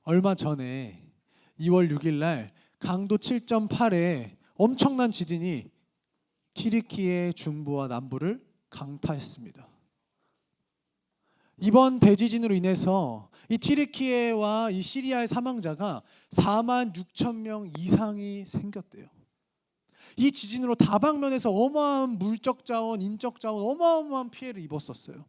얼마 전에 2월 6일 날 강도 7.8의 엄청난 지진이 튀르키예 중부와 남부를 강타했습니다. 이번 대지진으로 인해서 이 튀르키예와 이 시리아의 사망자가 4만 6천 명 이상이 생겼대요. 이 지진으로 다방면에서 어마어마한 물적 자원, 인적 자원 어마어마한 피해를 입었었어요.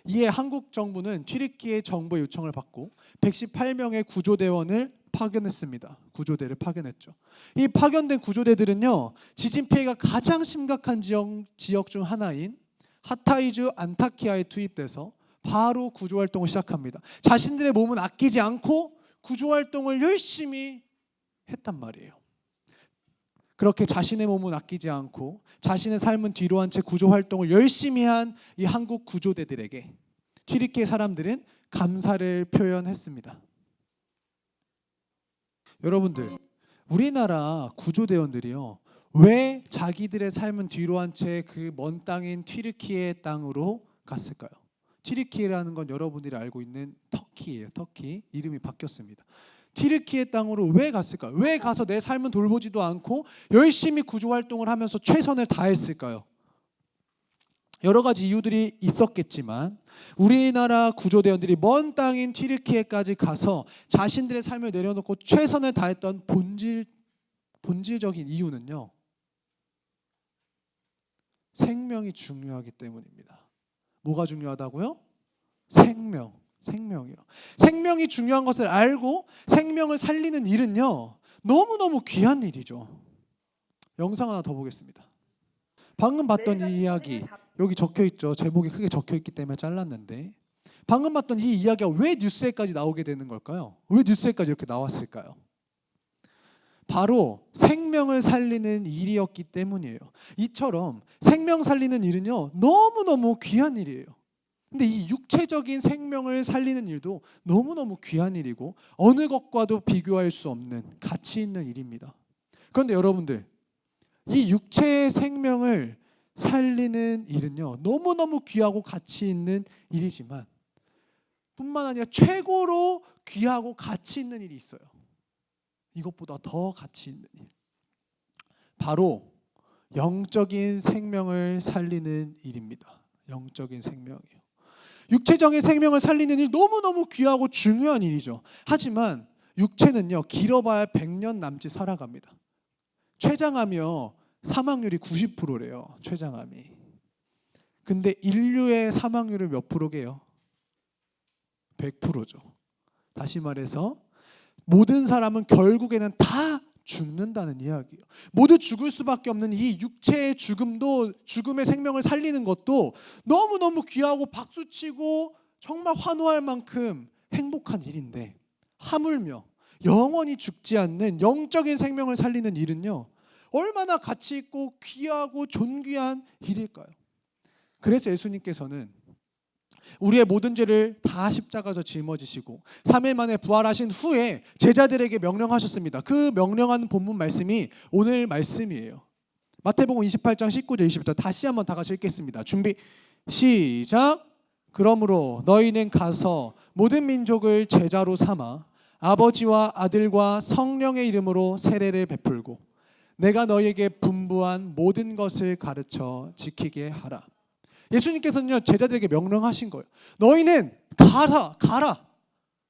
이에 한국 정부는 튀르키예 정부의 요청을 받고 118명의 구조대원을 파견했습니다. 구조대를 파견했죠. 이 파견된 구조대들은요, 지진 피해가 가장 심각한 지역 중 하나인 하타이주 안타키아에 투입돼서 바로 구조활동을 시작합니다. 자신들의 몸은 아끼지 않고 구조활동을 열심히 했단 말이에요. 그렇게 자신의 몸은 아끼지 않고 자신의 삶은 뒤로 한 채 구조활동을 열심히 한 이 한국 구조대들에게 튀르키예 사람들은 감사를 표현했습니다. 여러분들, 우리나라 구조대원들이요, 왜 자기들의 삶은 뒤로 한 채 그 먼 땅인 튀르키예 땅으로 갔을까요? 튀르키예라는 건 여러분들이 알고 있는 터키예요. 터키. 이름이 바뀌었습니다. 튀르키예 땅으로 왜 갔을까요? 왜 가서 내 삶은 돌보지도 않고 열심히 구조활동을 하면서 최선을 다했을까요? 여러 가지 이유들이 있었겠지만 우리나라 구조대원들이 먼 땅인 튀르키예까지 가서 자신들의 삶을 내려놓고 최선을 다했던 본질적인 이유는요, 생명이 중요하기 때문입니다. 뭐가 중요하다고요? 생명이요. 생명이 중요한 것을 알고 생명을 살리는 일은요, 너무너무 귀한 일이죠. 영상 하나 더 보겠습니다. 방금 봤던 이 이야기, 여기 적혀있죠. 제목이 크게 적혀있기 때문에 잘랐는데, 방금 봤던 이 이야기가 왜 뉴스에까지 나오게 되는 걸까요? 왜 뉴스에까지 이렇게 나왔을까요? 바로 생명을 살리는 일이었기 때문이에요. 이처럼 생명 살리는 일은요, 너무너무 귀한 일이에요. 근데 이 육체적인 생명을 살리는 일도 너무너무 귀한 일이고 어느 것과도 비교할 수 없는 가치 있는 일입니다. 그런데 여러분들, 이 육체의 생명을 살리는 일은요, 너무너무 귀하고 가치 있는 일이지만 뿐만 아니라 최고로 귀하고 가치 있는 일이 있어요. 이것보다 더 가치 있는 일, 바로 영적인 생명을 살리는 일입니다. 영적인 생명이요. 육체적인 생명을 살리는 일 너무너무 귀하고 중요한 일이죠. 하지만 육체는요, 길어봐야 100년 남짓 살아갑니다. 췌장암이요, 사망률이 90%래요. 췌장암이. 근데 인류의 사망률은 몇 프로게요? 100%죠. 다시 말해서 모든 사람은 결국에는 다 죽는다는 이야기예요. 모두 죽을 수밖에 없는 이 육체의 죽음도, 죽음의 생명을 살리는 것도 너무너무 귀하고 박수치고 정말 환호할 만큼 행복한 일인데, 하물며 영원히 죽지 않는 영적인 생명을 살리는 일은요, 얼마나 가치 있고 귀하고 존귀한 일일까요? 그래서 예수님께서는 우리의 모든 죄를 다 십자가에서 짊어지시고 3일 만에 부활하신 후에 제자들에게 명령하셨습니다. 그 명령하는 본문 말씀이 오늘 말씀이에요. 마태복음 28장 19절 20절 다시 한번 다 같이 읽겠습니다. 준비 시작. 그러므로 너희는 가서 모든 민족을 제자로 삼아 아버지와 아들과 성령의 이름으로 세례를 베풀고 내가 너희에게 분부한 모든 것을 가르쳐 지키게 하라. 예수님께서는요, 제자들에게 명령하신 거예요. 너희는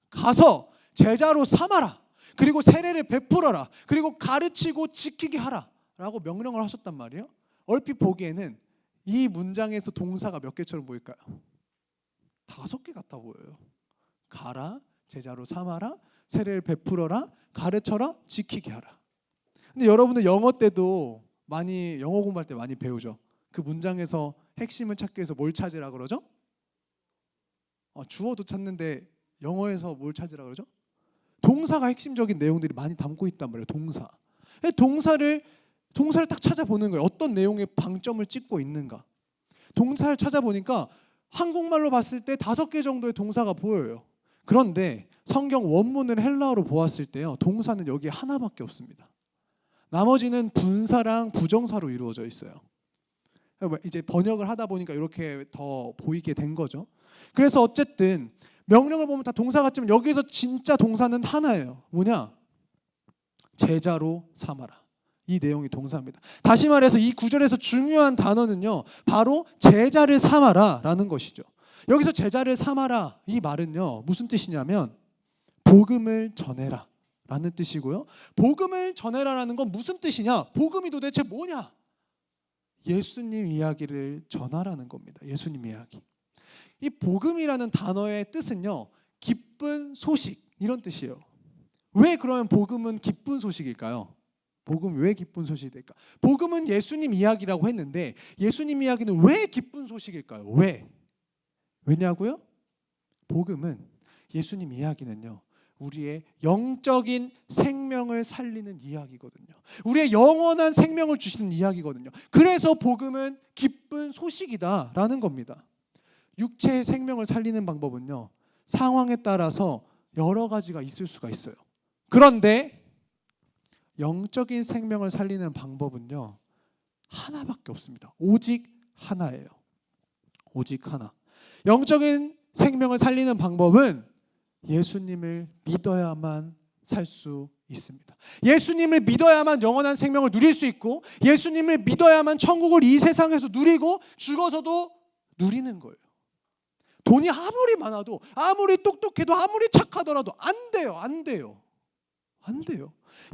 가서 제자로 삼아라. 그리고 세례를 베풀어라. 그리고 가르치고 지키게 하라. 라고 명령을 하셨단 말이에요. 얼핏 보기에는 이 문장에서 동사가 몇 개처럼 보일까요? 5개 같아 보여요. 가라, 제자로 삼아라, 세례를 베풀어라, 가르쳐라, 지키게 하라. 근데 여러분들 영어 때도 영어 공부할 때 많이 배우죠. 그 문장에서 핵심을 찾기 위해서 뭘 찾으라 그러죠? 주어도 찾는데 영어에서 뭘 찾으라 그러죠? 동사가 핵심적인 내용들이 많이 담고 있단 말이에요. 동사를 딱 찾아보는 거예요. 어떤 내용에 방점을 찍고 있는가. 동사를 찾아보니까 한국말로 봤을 때 5개 정도의 동사가 보여요. 그런데 성경 원문을 헬라어로 보았을 때요, 동사는 여기에 하나밖에 없습니다. 나머지는 분사랑 부정사로 이루어져 있어요. 이제 번역을 하다 보니까 이렇게 더 보이게 된 거죠. 그래서 어쨌든 명령을 보면 다 동사 같지만 여기서 진짜 동사는 하나예요. 뭐냐? 제자로 삼아라. 이 내용이 동사입니다. 다시 말해서 이 구절에서 중요한 단어는요, 바로 제자를 삼아라 라는 것이죠. 여기서 제자를 삼아라, 이 말은요 무슨 뜻이냐면 복음을 전해라 라는 뜻이고요. 복음을 전해라 라는 건 무슨 뜻이냐? 복음이 도대체 뭐냐? 예수님 이야기를 전하라는 겁니다. 예수님 이야기. 이 복음이라는 단어의 뜻은요, 기쁜 소식 이런 뜻이에요. 왜 그러면 복음은 기쁜 소식일까요? 복음 왜 기쁜 소식이 될까? 복음은 예수님 이야기라고 했는데 예수님 이야기는 왜 기쁜 소식일까요? 왜냐고요? 복음은, 예수님 이야기는요, 우리의 영적인 생명을 살리는 이야기거든요. 우리의 영원한 생명을 주시는 이야기거든요. 그래서 복음은 기쁜 소식이다라는 겁니다. 육체의 생명을 살리는 방법은요, 상황에 따라서 여러 가지가 있을 수가 있어요. 그런데 영적인 생명을 살리는 방법은요, 하나밖에 없습니다. 오직 하나예요. 오직 하나. 영적인 생명을 살리는 방법은 예수님을 믿어야만 살 수 있습니다. 예수님을 믿어야만 영원한 생명을 누릴 수 있고, 예수님을 믿어야만 천국을 이 세상에서 누리고 죽어서도 누리는 거예요. 돈이 아무리 많아도, 아무리 똑똑해도, 아무리 착하더라도 안 돼요.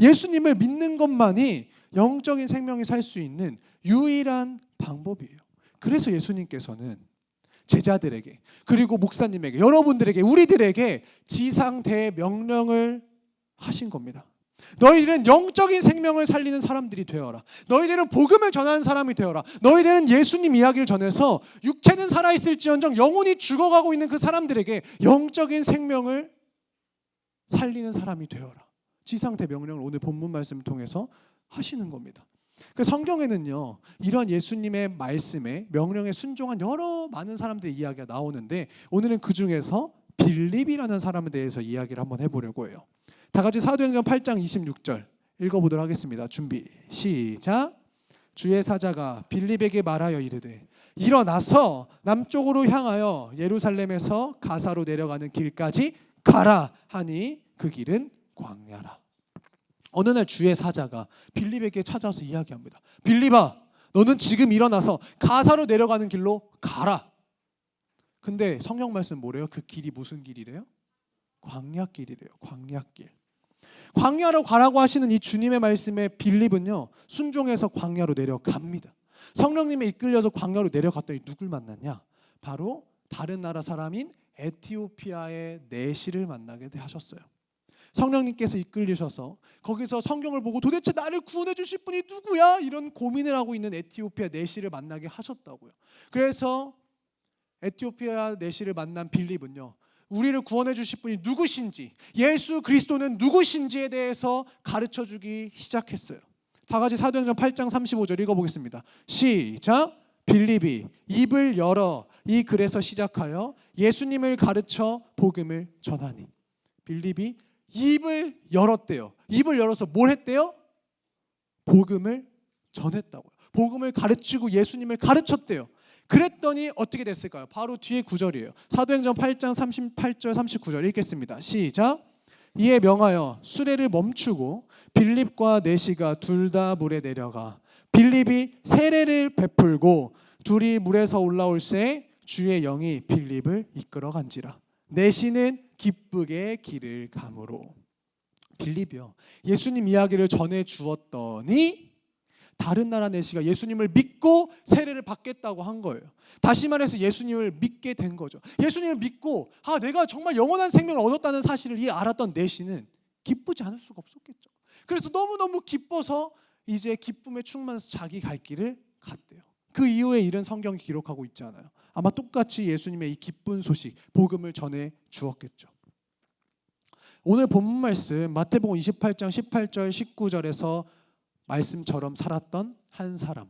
예수님을 믿는 것만이 영적인 생명이 살 수 있는 유일한 방법이에요. 그래서 예수님께서는 제자들에게, 그리고 목사님에게, 여러분들에게, 우리들에게 지상 대명령을 하신 겁니다. 너희들은 영적인 생명을 살리는 사람들이 되어라. 너희들은 복음을 전하는 사람이 되어라. 너희들은 예수님 이야기를 전해서 육체는 살아있을지언정 영혼이 죽어가고 있는 그 사람들에게 영적인 생명을 살리는 사람이 되어라. 지상 대명령을 오늘 본문 말씀을 통해서 하시는 겁니다. 그 성경에는요, 이런 예수님의 말씀에, 명령에 순종한 여러 많은 사람들의 이야기가 나오는데, 오늘은 그 중에서 빌립이라는 사람에 대해서 이야기를 한번 해보려고 해요. 다 같이 사도행전 8장 26절 읽어보도록 하겠습니다. 준비 시작. 주의 사자가 빌립에게 말하여 이르되 일어나서 남쪽으로 향하여 예루살렘에서 가사로 내려가는 길까지 가라 하니 그 길은 광야라. 어느 날 주의 사자가 빌립에게 찾아와서 이야기합니다. 빌립아, 너는 지금 일어나서 가사로 내려가는 길로 가라. 근데 성경 말씀 뭐래요? 그 길이 무슨 길이래요? 광야길이래요. 광야길. 광야로 가라고 하시는 이 주님의 말씀에 빌립은요, 순종해서 광야로 내려갑니다. 성령님에 이끌려서 광야로 내려갔더니 누굴 만났냐? 바로 다른 나라 사람인 에티오피아의 내시를 만나게 하셨어요. 성령님께서 이끌리셔서 거기서 성경을 보고 도대체 나를 구원해 주실 분이 누구야? 이런 고민을 하고 있는 에티오피아 내시를 만나게 하셨다고요. 그래서 에티오피아 내시를 만난 빌립은요, 우리를 구원해 주실 분이 누구신지, 예수 그리스도는 누구신지에 대해서 가르쳐 주기 시작했어요. 다 같이 사도행전 8장 35절 읽어보겠습니다. 시작. 빌립이 입을 열어 이 글에서 시작하여 예수님을 가르쳐 복음을 전하니. 빌립이 입을 열었대요. 입을 열어서 뭘 했대요? 복음을 전했다고요. 복음을 가르치고 예수님을 가르쳤대요. 그랬더니 어떻게 됐을까요? 바로 뒤에 구절이에요. 사도행전 8장 38절 39절 읽겠습니다. 시작. 이에 명하여 수레를 멈추고 빌립과 내시가 둘 다 물에 내려가 빌립이 세례를 베풀고 둘이 물에서 올라올새 주의 영이 빌립을 이끌어 간지라. 내시는 기쁘게 길을 가므로. 빌립이요, 예수님 이야기를 전해 주었더니 다른 나라 내시가 예수님을 믿고 세례를 받겠다고 한 거예요. 다시 말해서 예수님을 믿게 된 거죠. 예수님을 믿고 내가 정말 영원한 생명을 얻었다는 사실을 알았던 내시는 기쁘지 않을 수가 없었겠죠. 그래서 너무너무 기뻐서 이제 기쁨에 충만해서 자기 갈 길을 갔대요. 그 이후의 일은 성경이 기록하고 있지 않아요. 아마 똑같이 예수님의 이 기쁜 소식, 복음을 전해 주었겠죠. 오늘 본문 말씀 마태복음 28장 18절 19절에서 말씀처럼 살았던 한 사람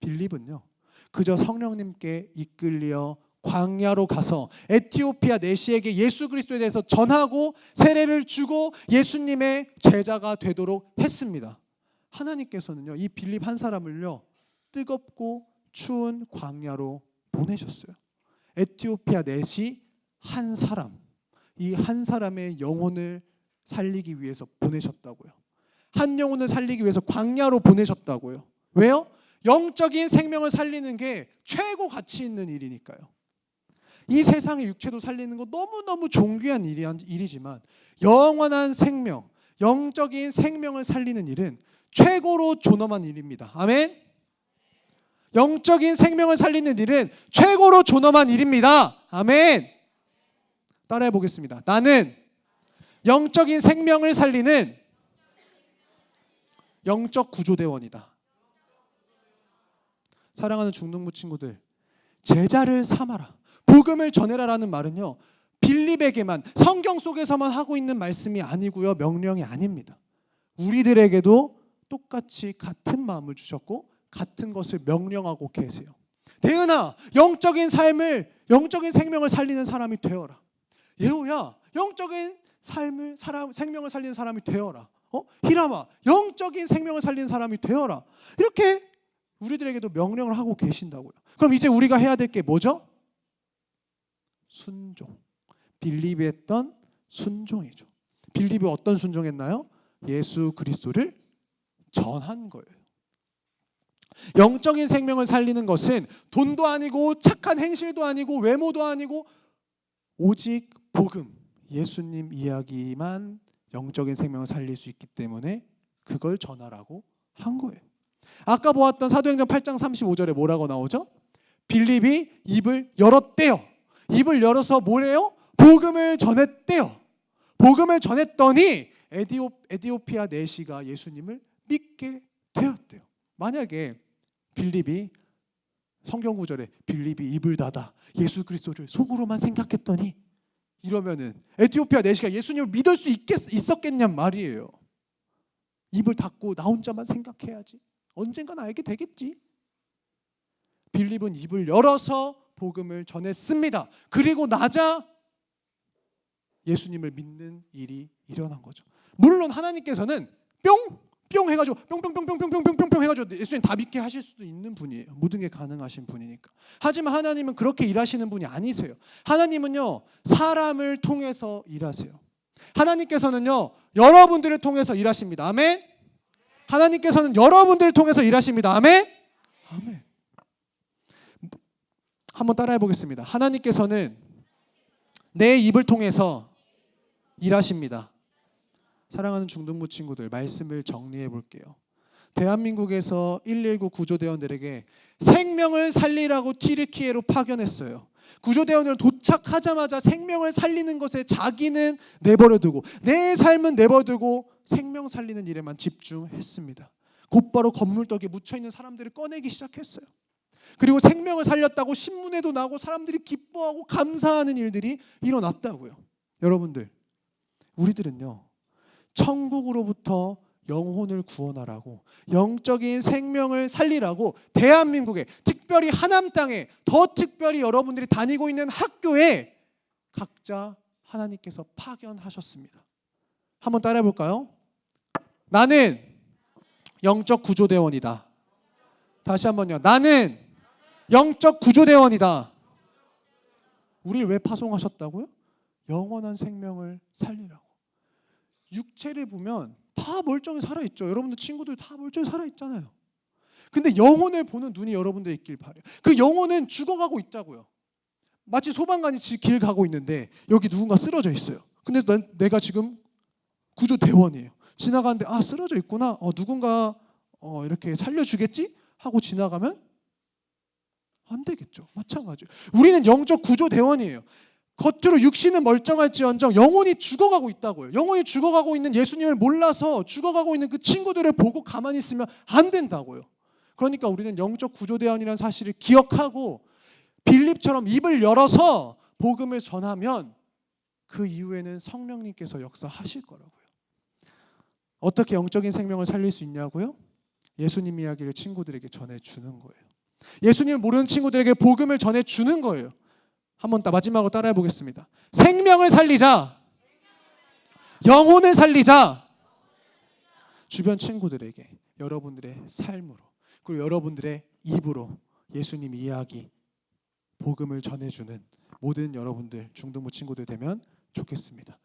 빌립은요, 그저 성령님께 이끌려 광야로 가서 에티오피아 내시에게 예수 그리스도에 대해서 전하고 세례를 주고 예수님의 제자가 되도록 했습니다. 하나님께서는요, 이 빌립 한 사람을요, 뜨겁고 추운 광야로 보내셨어요. 에티오피아 내시 한 사람, 이 한 사람의 영혼을 살리기 위해서 보내셨다고요. 한 영혼을 살리기 위해서 광야로 보내셨다고요. 왜요? 영적인 생명을 살리는 게 최고 가치 있는 일이니까요. 이 세상의 육체도 살리는 거 너무너무 존귀한 일이지만 영원한 생명, 영적인 생명을 살리는 일은 최고로 존엄한 일입니다. 아멘. 영적인 생명을 살리는 일은 최고로 존엄한 일입니다. 아멘. 따라해 보겠습니다. 나는 영적인 생명을 살리는 영적 구조대원이다. 사랑하는 중등부 친구들, 제자를 삼아라, 복음을 전해라라는 말은요, 빌립에게만, 성경 속에서만 하고 있는 말씀이 아니고요, 명령이 아닙니다. 우리들에게도 똑같이 같은 마음을 주셨고 같은 것을 명령하고 계세요. 대은아, 영적인 생명을 살리는 사람이 되어라. 예후야, 영적인 생명을 살리는 사람이 되어라. 히람아, 영적인 생명을 살리는 사람이 되어라. 이렇게 우리들에게도 명령을 하고 계신다고요. 그럼 이제 우리가 해야 될 게 뭐죠? 순종. 빌립이 했던 순종이죠. 빌립이 어떤 순종했나요? 예수 그리스도를 전한 거예요. 영적인 생명을 살리는 것은 돈도 아니고 착한 행실도 아니고 외모도 아니고 오직 복음, 예수님 이야기만 영적인 생명을 살릴 수 있기 때문에 그걸 전하라고 한 거예요. 아까 보았던 사도행전 8장 35절에 뭐라고 나오죠? 빌립이 입을 열었대요. 입을 열어서 뭐래요? 복음을 전했대요. 복음을 전했더니 에디오피아 내시가 예수님을 믿게 되었대요. 만약에 빌립이 성경 구절에 빌립이 입을 닫아 예수 그리스도를 속으로만 생각했더니 이러면은 에티오피아 내시가 예수님을 믿을 수 있었겠냔 말이에요. 입을 닫고 나 혼자만 생각해야지. 언젠간 알게 되겠지. 빌립은 입을 열어서 복음을 전했습니다. 그리고 나자 예수님을 믿는 일이 일어난 거죠. 물론 하나님께서는 뿅 해가지고 뿅 해가지고 예수님 다 믿게 하실 수도 있는 분이에요. 모든 게 가능하신 분이니까. 하지만 하나님은 그렇게 일하시는 분이 아니세요. 하나님은요, 사람을 통해서 일하세요. 하나님께서는요, 여러분들을 통해서 일하십니다. 아멘. 하나님께서는 여러분들을 통해서 일하십니다. 아멘. 아멘. 한번 따라해 보겠습니다. 하나님께서는 내 입을 통해서 일하십니다. 사랑하는 중등부 친구들, 말씀을 정리해 볼게요. 대한민국에서 119 구조대원들에게 생명을 살리라고 튀르키예로 파견했어요. 구조대원을 도착하자마자 생명을 살리는 것에 자기는 내버려두고 내 삶은 내버려두고 생명 살리는 일에만 집중했습니다. 곧바로 건물떡에 묻혀있는 사람들을 꺼내기 시작했어요. 그리고 생명을 살렸다고 신문에도 나고 사람들이 기뻐하고 감사하는 일들이 일어났다고요. 여러분들, 우리들은요, 천국으로부터 영혼을 구원하라고, 영적인 생명을 살리라고 대한민국에, 특별히 하남 땅에, 더 특별히 여러분들이 다니고 있는 학교에 각자 하나님께서 파견하셨습니다. 한번 따라해 볼까요? 나는 영적 구조대원이다. 다시 한번요. 나는 영적 구조대원이다. 우리를 왜 파송하셨다고요? 영원한 생명을 살리라고. 육체를 보면 다 멀쩡히 살아있죠. 여러분들 친구들 다 멀쩡히 살아있잖아요. 근데 영혼을 보는 눈이 여러분들 있길 바라요. 그 영혼은 죽어가고 있다고요. 마치 소방관이 길 가고 있는데 여기 누군가 쓰러져 있어요. 근데 내가 지금 구조대원이에요. 지나가는데 쓰러져 있구나. 누군가 이렇게 살려주겠지? 하고 지나가면 안 되겠죠. 마찬가지예요. 우리는 영적 구조대원이에요. 겉으로 육신은 멀쩡할지언정 영혼이 죽어가고 있다고요. 영혼이 죽어가고 있는 예수님을 몰라서 죽어가고 있는 그 친구들을 보고 가만히 있으면 안 된다고요. 그러니까 우리는 영적 구조대원이라는 사실을 기억하고 빌립처럼 입을 열어서 복음을 전하면 그 이후에는 성령님께서 역사하실 거라고요. 어떻게 영적인 생명을 살릴 수 있냐고요? 예수님 이야기를 친구들에게 전해주는 거예요. 예수님을 모르는 친구들에게 복음을 전해주는 거예요. 한번 마지막으로 따라해 보겠습니다. 생명을 살리자. 영혼을 살리자. 주변 친구들에게 여러분들의 삶으로, 그리고 여러분들의 입으로 예수님 이야기, 복음을 전해주는 모든 여러분들 중등부 친구들 되면 좋겠습니다.